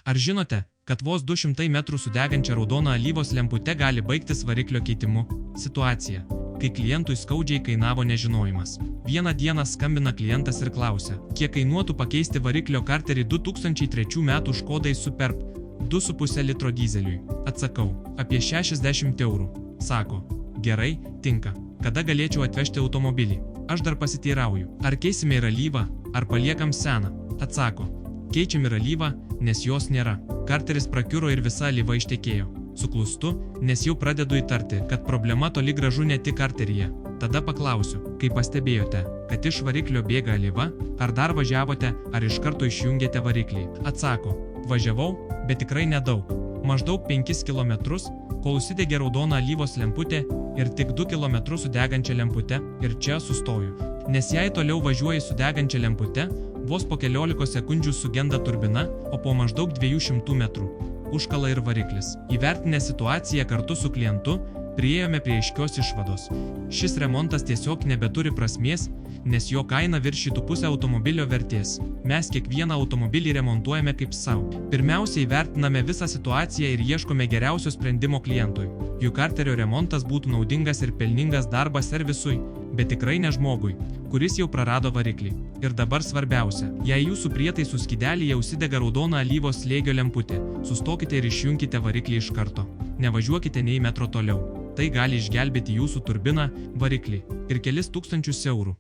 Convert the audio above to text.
Ar žinote, kad vos 200 metrų su degančia raudona alyvos lempute gali baigtis variklio keitimu? Situacija, kai klientui skaudžiai kainavo nežinojimas. Vieną dieną skambina klientas ir klausia, kiek kainuotų pakeisti variklio karterį 2003 metų Škodai Superb 2,5 litro dyzeliui. Atsakau, apie 60 eurų. Sako, gerai, tinka. Kada galėčiau atvežti automobilį? Aš dar pasiteirauju, ar keisime ir alyvą, ar paliekam seną. Atsako, keičiam ir alyvą, nes jos nėra. Karteris prakiuro ir visa alyva ištekėjo. Suklūstu, nes jau pradedu įtarti, kad problema toli gražu ne tik karteryje. Tada paklausiu, kai pastebėjote, kad iš variklio bėga alyva, ar dar važiavote, ar iš karto išjungėte variklį. Atsako, važiavau, bet tikrai nedaug. Maždaug 5 km, kol užsidegė raudona alyvos lemputė ir tik 2 km su degančia lempute ir čia sustoju. Nes jei toliau važiuoji su degančia lempute, vos po keliolika sekundžių sugenda turbina, o po maždaug 200 metrų užkala ir variklis. Įvertinę situaciją kartu su klientu, priėjome prie aiškios išvados. Šis remontas tiesiog nebeturi prasmės, nes jo kaina viršytų pusę automobilio vertės. Mes kiekvieną automobilį remontuojame kaip savo. Pirmiausia, įvertiname visą situaciją ir ieškome geriausio sprendimo klientui. Juk karterio remontas būtų naudingas ir pelningas darbas servisui, bet tikrai ne žmogui, kuris jau prarado variklį. Ir dabar svarbiausia, jei jūsų prietaisų skydelyje užsidega raudona alyvos slėgio lemputė, sustokite ir išjunkite variklį iš karto. Nevažiuokite nei metro toliau. Tai gali išgelbėti jūsų turbiną, variklį ir kelis tūkstančius eurų.